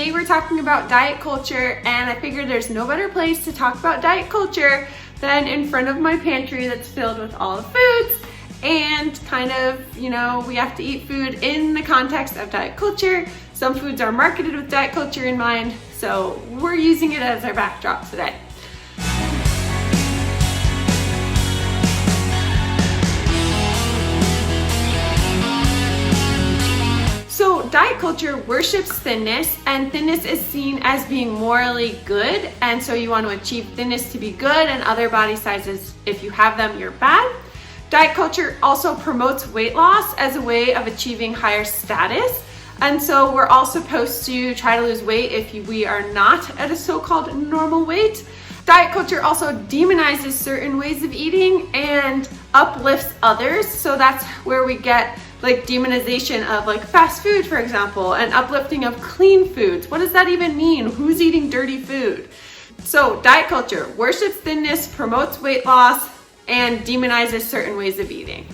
today we're talking about diet culture, and I figured there's no better place to talk about diet culture than in front of my pantry that's filled with all the foods. And kind of, you know, we have to eat food in the context of diet culture. Some foods are marketed with diet culture in mind, so we're using it as our backdrop today. So diet culture worships thinness, and thinness is seen as being morally good, and so you want to achieve thinness to be good, and other body sizes, if you have them, you're bad. Diet culture also promotes weight loss as a way of achieving higher status, and so we're all supposed to try to lose weight if we are not at a so-called normal weight. Diet culture also demonizes certain ways of eating and uplifts others, so that's where we get like demonization of like fast food, for example, and uplifting of clean foods. What does that even mean? Who's eating dirty food? So diet culture worships thinness, promotes weight loss, and demonizes certain ways of eating.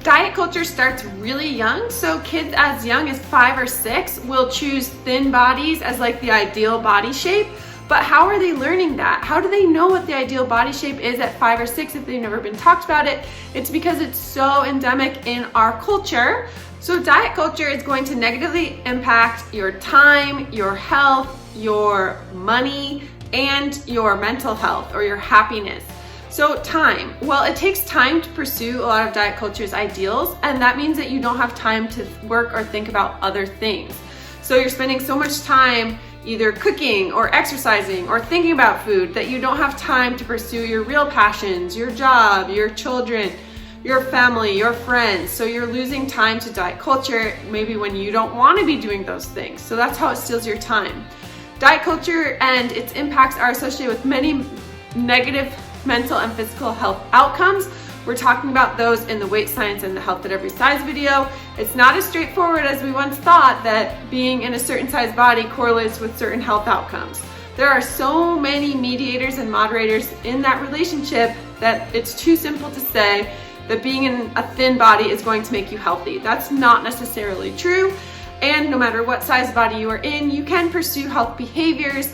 Diet culture starts really young, so kids as young as 5 or 6 will choose thin bodies as like the ideal body shape. But how are they learning that? How do they know what the ideal body shape is at 5 or 6 if they've never been talked about it? It's because it's so endemic in our culture. So diet culture is going to negatively impact your time, your health, your money, and your mental health or your happiness. So time, well, it takes time to pursue a lot of diet culture's ideals, and that means that you don't have time to work or think about other things. So you're spending so much time either cooking or exercising or thinking about food that you don't have time to pursue your real passions, your job, your children, your family, your friends. So you're losing time to diet culture maybe when you don't want to be doing those things. So that's how it steals your time. Diet culture and its impacts are associated with many negative mental and physical health outcomes. We're talking about those in the Weight Science and the Health at Every Size video. It's not as straightforward as we once thought that being in a certain size body correlates with certain health outcomes. There are so many mediators and moderators in that relationship that it's too simple to say that being in a thin body is going to make you healthy. That's not necessarily true. And no matter what size body you are in, you can pursue health behaviors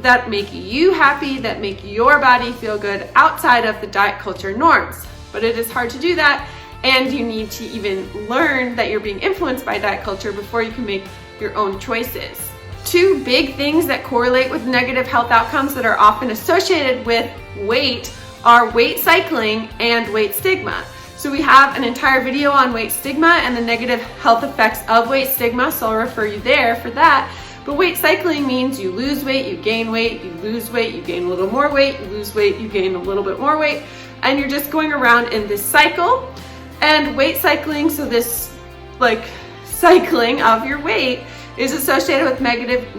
that make you happy, that make your body feel good outside of the diet culture norms. But it is hard to do that, and you need to even learn that you're being influenced by diet culture before you can make your own choices. 2 big things that correlate with negative health outcomes that are often associated with weight are weight cycling and weight stigma. So we have an entire video on weight stigma and the negative health effects of weight stigma, so I'll refer you there for that. But weight cycling means you lose weight, you gain weight, you lose weight, you gain a little more weight, you lose weight, you gain a little bit more weight, and you're just going around in this cycle. And weight cycling, so this like cycling of your weight, is associated with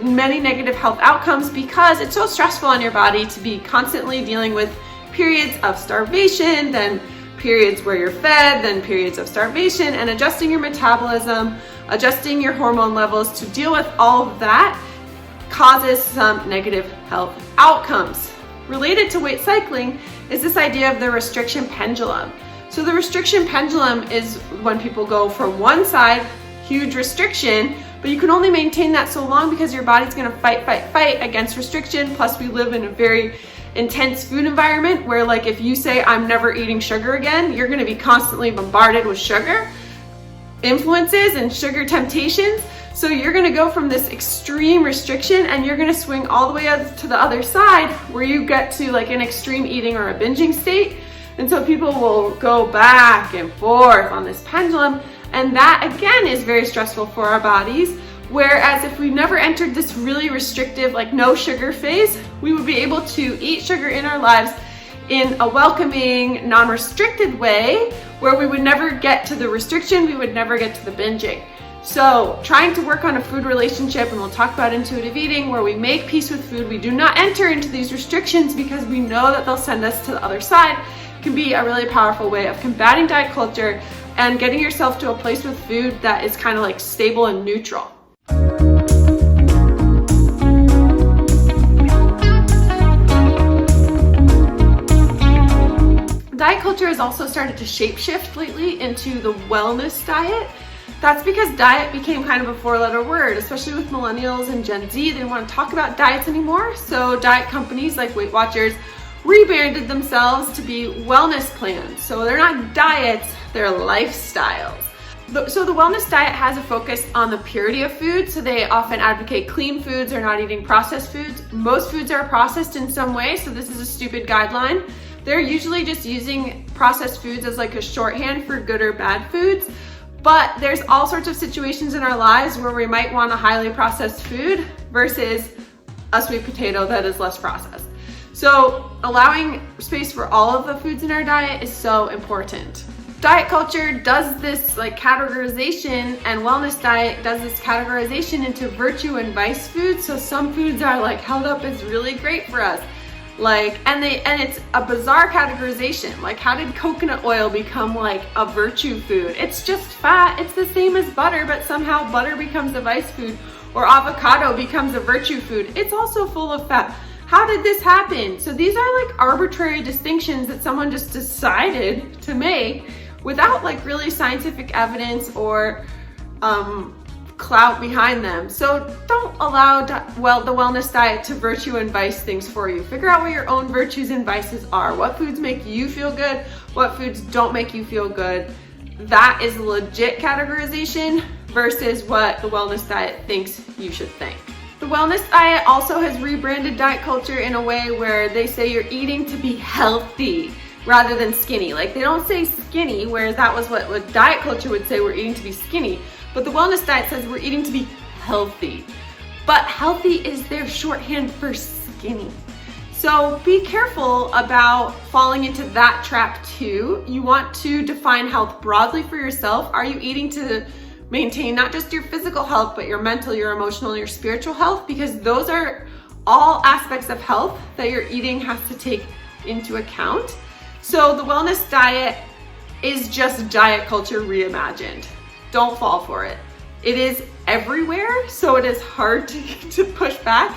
many negative health outcomes because it's so stressful on your body to be constantly dealing with periods of starvation, then periods where you're fed, then periods of starvation, and adjusting your metabolism, adjusting your hormone levels to deal with all of that causes some negative health outcomes. Related to weight cycling is this idea of the restriction pendulum. So the restriction pendulum is when people go from one side, huge restriction, but you can only maintain that so long because your body's gonna fight against restriction. Plus we live in a very intense food environment where like if you say I'm never eating sugar again, you're gonna be constantly bombarded with sugar influences and sugar temptations. So you're gonna go from this extreme restriction and you're gonna swing all the way up to the other side where you get to like an extreme eating or a binging state. And so people will go back and forth on this pendulum, and that again is very stressful for our bodies. Whereas if we never entered this really restrictive, like no sugar phase, we would be able to eat sugar in our lives in a welcoming, non-restricted way where we would never get to the restriction, we would never get to the binging. So trying to work on a food relationship, and we'll talk about intuitive eating, where we make peace with food, we do not enter into these restrictions because we know that they'll send us to the other side, can be a really powerful way of combating diet culture and getting yourself to a place with food that is kind of like stable and neutral. Diet culture culture has also started to shapeshift lately into the wellness diet. That's because diet became kind of a four-letter word, especially with millennials and Gen Z. They don't want to talk about diets anymore. So diet companies like Weight Watchers rebranded themselves to be wellness plans. So they're not diets, they're lifestyles. So the wellness diet has a focus on the purity of food. So they often advocate clean foods or not eating processed foods. Most foods are processed in some way, so this is a stupid guideline. They're usually just using processed foods as like a shorthand for good or bad foods. But there's all sorts of situations in our lives where we might want a highly processed food versus a sweet potato that is less processed. So allowing space for all of the foods in our diet is so important. Diet culture does this like categorization, and wellness diet does this categorization into virtue and vice foods. So some foods are like held up as really great for us. And it's a bizarre categorization. Like, how did coconut oil become like a virtue food? It's just fat. It's the same as butter, but somehow butter becomes a vice food, or avocado becomes a virtue food. It's also full of fat. How did this happen? So these are like arbitrary distinctions that someone just decided to make without like really scientific evidence or clout behind them. So don't allow the wellness diet to virtue and vice things for you. Figure out what your own virtues and vices are. What foods make you feel good? What foods don't make you feel good? That is legit categorization versus what the wellness diet thinks you should think. The wellness diet also has rebranded diet culture in a way where they say you're eating to be healthy rather than skinny. Like, they don't say skinny, whereas that was what diet culture would say, we're eating to be skinny. But the wellness diet says we're eating to be healthy. But healthy is their shorthand for skinny. So be careful about falling into that trap too. You want to define health broadly for yourself. Are you eating to maintain not just your physical health, but your mental, your emotional, and your spiritual health? Because those are all aspects of health that your eating has to take into account. So the wellness diet is just diet culture reimagined. Don't fall for it. It is everywhere, so it is hard to push back.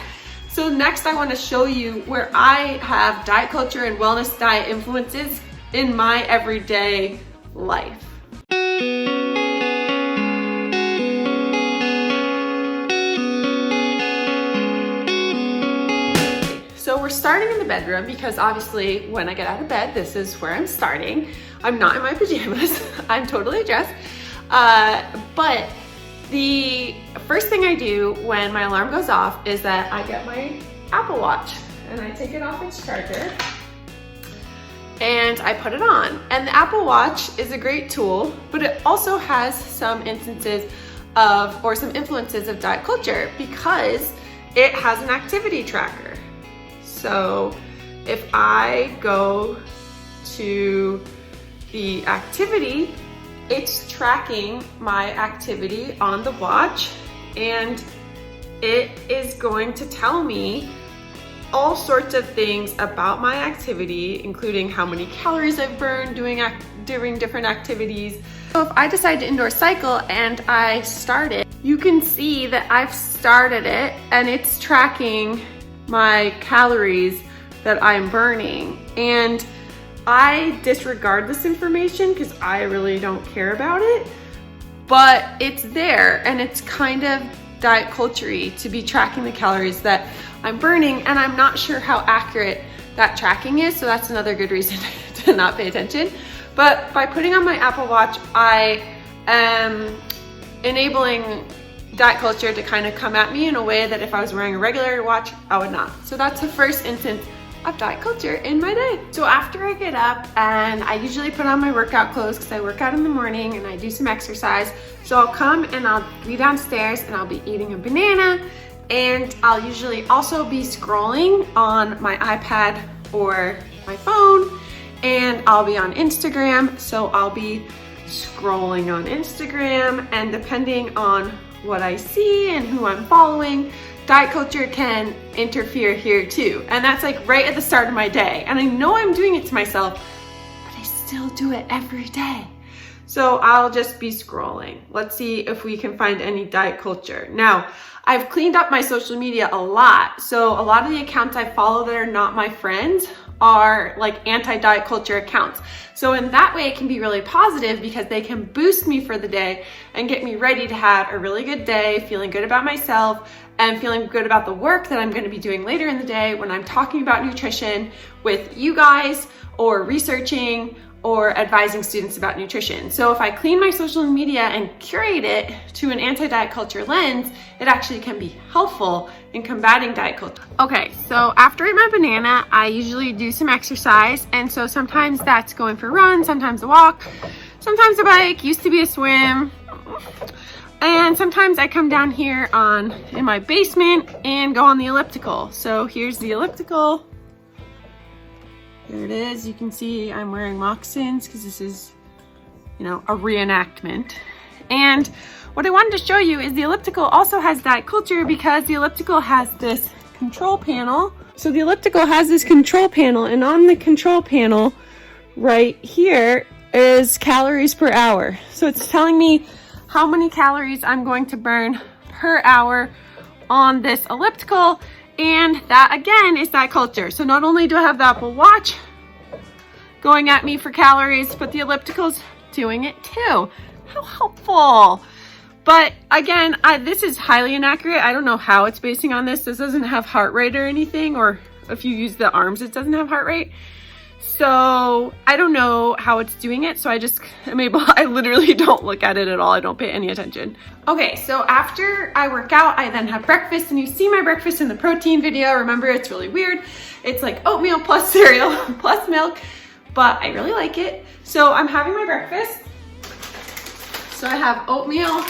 So next I want to show you where I have diet culture and wellness diet influences in my everyday life. So we're starting in the bedroom because obviously when I get out of bed, this is where I'm starting. I'm not in my pajamas, I'm totally dressed. But the first thing I do when my alarm goes off is that I get my Apple Watch and I take it off its charger and I put it on. And the Apple Watch is a great tool, but it also has some instances of, or some influences of diet culture because it has an activity tracker. So if I go to the activity, it's tracking my activity on the watch, and it is going to tell me all sorts of things about my activity, including how many calories I've burned doing different activities. So if I decide to indoor cycle and I start it, you can see that I've started it and it's tracking my calories that I'm burning. And I disregard this information because I really don't care about it, but it's there and it's kind of diet culture-y to be tracking the calories that I'm burning, and I'm not sure how accurate that tracking is, so that's another good reason to not pay attention. But by putting on my Apple Watch, I am enabling diet culture to kind of come at me in a way that if I was wearing a regular watch, I would not. So that's the first instance of diet culture in my day. So after I get up, and I usually put on my workout clothes because I work out in the morning and I do some exercise. So I'll come and I'll be downstairs and I'll be eating a banana, and I'll usually also be scrolling on my iPad or my phone, and I'll be on Instagram. So I'll be scrolling on Instagram, and depending on what I see and who I'm following, diet culture can interfere here too. And that's like right at the start of my day. And I know I'm doing it to myself, but I still do it every day. So I'll just be scrolling. Let's see if we can find any diet culture. Now, I've cleaned up my social media a lot. So a lot of the accounts I follow that are not my friends are like anti-diet culture accounts. So in that way, it can be really positive because they can boost me for the day and get me ready to have a really good day, feeling good about myself and feeling good about the work that I'm going to be doing later in the day when I'm talking about nutrition with you guys or researching or advising students about nutrition. So if I clean my social media and curate it to an anti-diet culture lens, it actually can be helpful in combating diet culture. Okay, so after I eat my banana, I usually do some exercise. And so sometimes that's going for a run, sometimes a walk, sometimes a bike, used to be a swim. And sometimes I come down here in my basement and go on the elliptical. So here's the elliptical. There it is. You can see I'm wearing moccasins because this is, a reenactment. And what I wanted to show you is the elliptical also has diet culture because the elliptical has this control panel. So the elliptical has this control panel, and on the control panel right here is calories per hour. So it's telling me how many calories I'm going to burn per hour on this elliptical. And that again is diet culture. So not only do I have the Apple Watch going at me for calories, but the elliptical's doing it too. How helpful. But again, this is highly inaccurate. I don't know how it's basing on this. This doesn't have heart rate or anything, or if you use the arms, it doesn't have heart rate. So I don't know how it's doing it. So I literally don't look at it at all. I don't pay any attention. Okay, so after I work out, I then have breakfast, and you see my breakfast in the protein video. Remember, it's really weird. It's like oatmeal plus cereal plus milk, but I really like it. So I'm having my breakfast. So I have oatmeal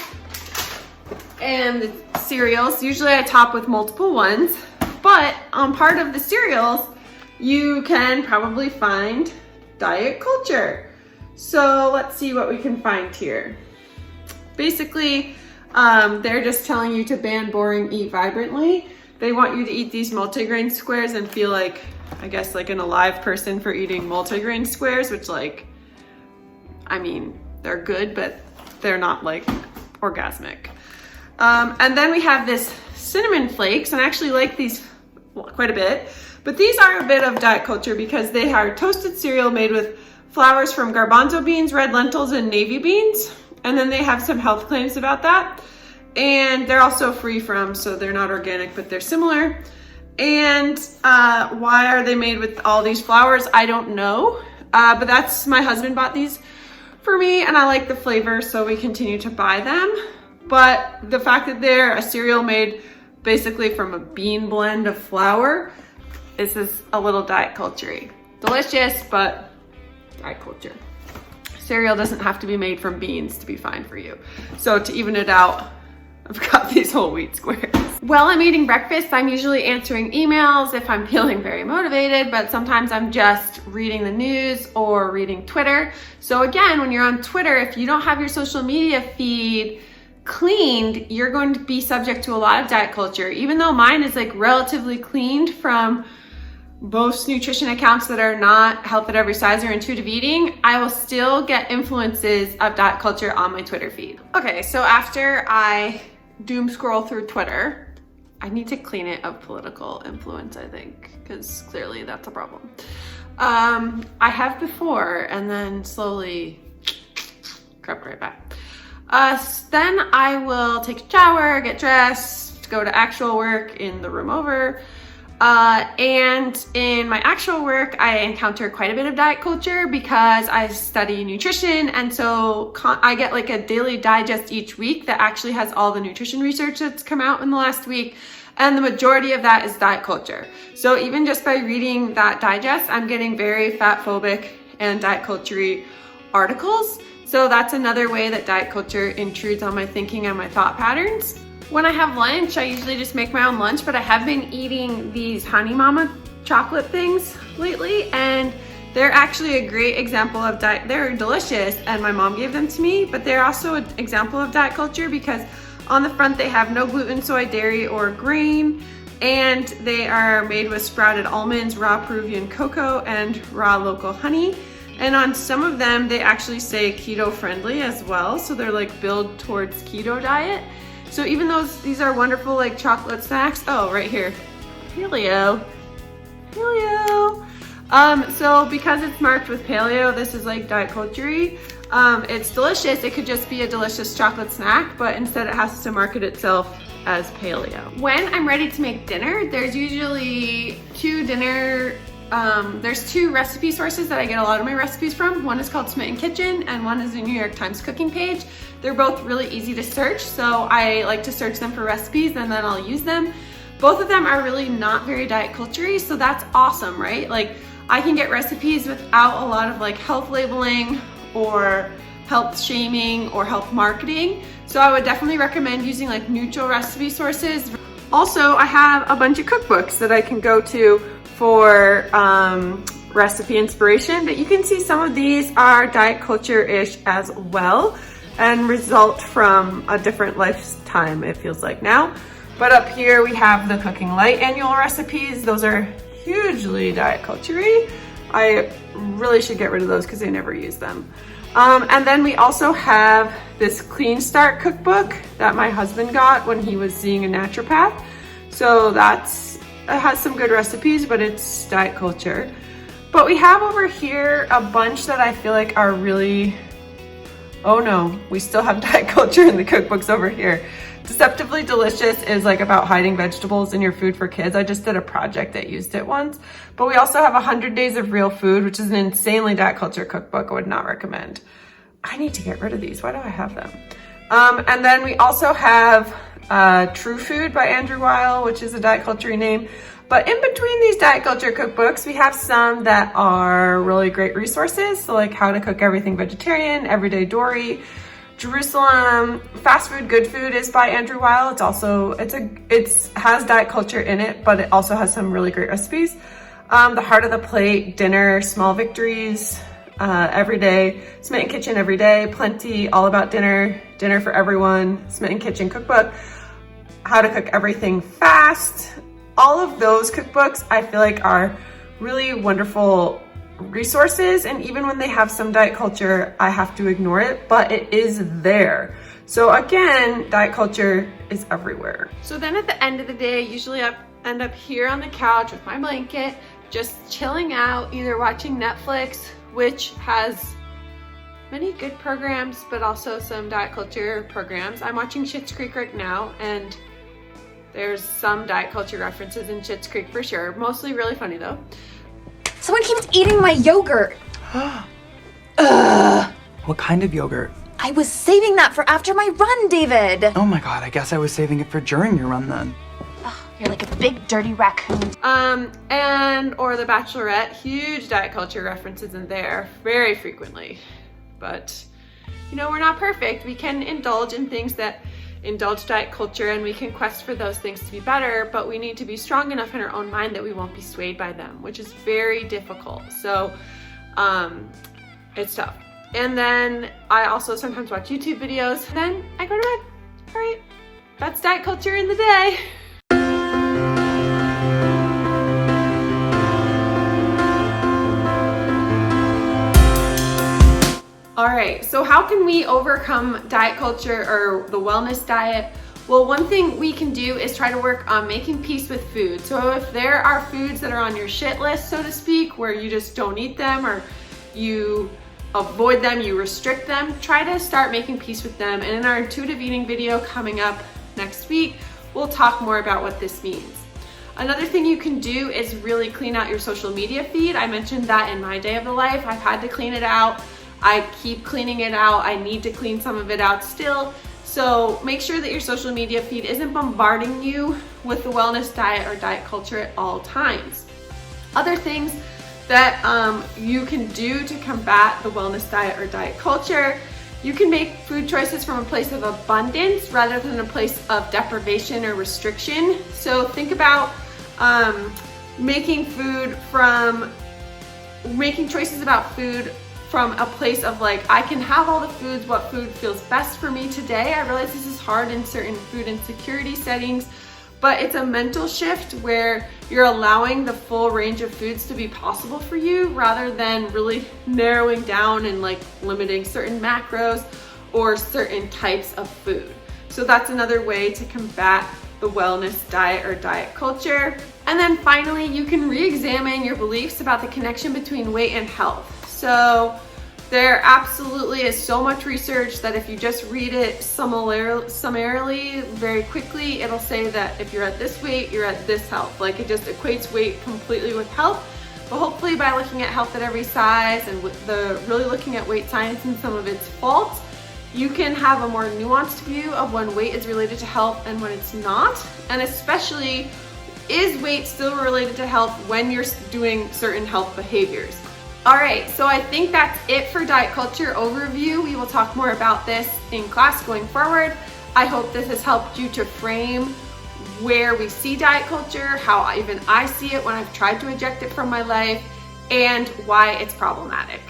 and the cereals. Usually I top with multiple ones, but on part of the cereals, you can probably find diet culture. So let's see what we can find here. Basically, they're just telling you to ban boring, eat vibrantly. They want you to eat these multigrain squares and feel like, I guess, like an alive person for eating multigrain squares, which they're good, but they're not like orgasmic. And then we have this cinnamon flakes, and I actually like these quite a bit. But these are a bit of diet culture because they are toasted cereal made with flours from garbanzo beans, red lentils, and navy beans. And then they have some health claims about that. And they're also free from, so they're not organic, but they're similar. And why are they made with all these flours? I don't know. But my husband bought these for me, and I like the flavor, so we continue to buy them. But the fact that they're a cereal made basically from a bean blend of flour, this is a little diet culture-y. Delicious, but diet culture. Cereal doesn't have to be made from beans to be fine for you. So to even it out, I've got these whole wheat squares. While I'm eating breakfast, I'm usually answering emails if I'm feeling very motivated, but sometimes I'm just reading the news or reading Twitter. So again, when you're on Twitter, if you don't have your social media feed cleaned, you're going to be subject to a lot of diet culture. Even though mine is like relatively cleaned from most nutrition accounts that are not Health at Every Size or Intuitive Eating, I will still get influences of diet culture on my Twitter feed. Okay, so after I doom scroll through Twitter, I need to clean it of political influence, I think, because clearly that's a problem. I have before and then slowly crept right back. Then I will take a shower, get dressed, go to actual work in the room over. And in my actual work, I encounter quite a bit of diet culture because I study nutrition. And so I get like a daily digest each week that actually has all the nutrition research that's come out in the last week. And the majority of that is diet culture. So even just by reading that digest, I'm getting very fat phobic and diet culture-y articles. So that's another way that diet culture intrudes on my thinking and my thought patterns. When I have lunch, I usually just make my own lunch, but I have been eating these Honey Mama chocolate things lately, and they're actually a great example of diet. They're delicious, and my mom gave them to me, but they're also an example of diet culture because on the front they have no gluten, soy, dairy, or grain, and they are made with sprouted almonds, raw Peruvian cocoa, and raw local honey. And on some of them, they actually say keto friendly as well. So they're like built towards keto diet. So even though these are wonderful like chocolate snacks, oh, right here, paleo. So because it's marked with paleo, this is like diet culture-y. It's delicious. It could just be a delicious chocolate snack, but instead it has to market itself as paleo. When I'm ready to make dinner, there's usually there's two recipe sources that I get a lot of my recipes from. One is called Smitten Kitchen and one is the New York Times cooking page. They're both really easy to search, so I like to search them for recipes and then I'll use them. Both of them are really not very diet culture-y, so that's awesome, right? Like I can get recipes without a lot of like health labeling or health shaming or health marketing. So I would definitely recommend using like neutral recipe sources. Also, I have a bunch of cookbooks that I can go to for recipe inspiration, but you can see some of these are diet culture-ish as well and result from a different lifetime, it feels like now. But up here we have the Cooking Light annual recipes. Those are hugely diet culture-y. I really should get rid of those because I never use them. And then we also have this Clean Start cookbook that my husband got when he was seeing a naturopath. So it has some good recipes, but it's diet culture. But we have over here a bunch that I feel like are really, oh no, we still have diet culture in the cookbooks over here. Deceptively Delicious is like about hiding vegetables in your food for kids. I just did a project that used it once. But we also have 100 Days of Real Food, which is an insanely diet culture cookbook I would not recommend. I need to get rid of these. Why do I have them? And then we also have True Food by Andrew Weil, which is a diet culture name. But in between these diet culture cookbooks, we have some that are really great resources. So like How to Cook Everything Vegetarian, Everyday Dory, Jerusalem, Fast Food, Good Food is by Andrew Weil. It has diet culture in it, but it also has some really great recipes. The Heart of the Plate, Dinner, Small Victories, Every Day, Smitten Kitchen Every Day, Plenty, All About Dinner, Dinner for Everyone, Smitten Kitchen Cookbook, How to Cook Everything Fast. All of those cookbooks I feel like are really wonderful resources, and even when they have some diet culture, I have to ignore it, but it is there. So again, diet culture is everywhere. So then at the end of the day, usually I end up here on the couch with my blanket, just chilling out, either watching Netflix, which has many good programs, but also some diet culture programs. I'm watching Schitt's Creek right now, and there's some diet culture references in Schitt's Creek for sure. Mostly really funny though. Someone keeps eating my yogurt. What kind of yogurt? I was saving that for after my run, David. Oh my god, I guess I was saving it for during your run then. Oh, you're like a big dirty raccoon. Or The Bachelorette, huge diet culture references in there very frequently. But, you know, we're not perfect. We can indulge in things that indulge diet culture, and we can quest for those things to be better, but we need to be strong enough in our own mind that we won't be swayed by them, which is very difficult. So it's tough. And then I also sometimes watch YouTube videos, and then I go to bed. All right, that's diet culture in the day. All right, so how can we overcome diet culture or the wellness diet? Well, one thing we can do is try to work on making peace with food. So if there are foods that are on your shit list, so to speak, where you just don't eat them or you avoid them, you restrict them, try to start making peace with them. And in our intuitive eating video coming up next week, we'll talk more about what this means. Another thing you can do is really clean out your social media feed. I mentioned that in my day of the life, I've had to clean it out. I keep cleaning it out. I need to clean some of it out still. So make sure that your social media feed isn't bombarding you with the wellness diet or diet culture at all times. Other things that you can do to combat the wellness diet or diet culture, you can make food choices from a place of abundance rather than a place of deprivation or restriction. So think about making choices about food from a place of like, I can have all the foods, what food feels best for me today. I realize this is hard in certain food insecurity settings, but it's a mental shift where you're allowing the full range of foods to be possible for you rather than really narrowing down and like limiting certain macros or certain types of food. So that's another way to combat the wellness diet or diet culture. And then finally, you can re-examine your beliefs about the connection between weight and health. So there absolutely is so much research that if you just read it summarily, very quickly, it'll say that if you're at this weight, you're at this health. Like it just equates weight completely with health. But hopefully by looking at health at every size and with really looking at weight science and some of its faults, you can have a more nuanced view of when weight is related to health and when it's not. And especially, is weight still related to health when you're doing certain health behaviors? All right, so I think that's it for diet culture overview. We will talk more about this in class going forward. I hope this has helped you to frame where we see diet culture, how even I see it when I've tried to eject it from my life, and why it's problematic.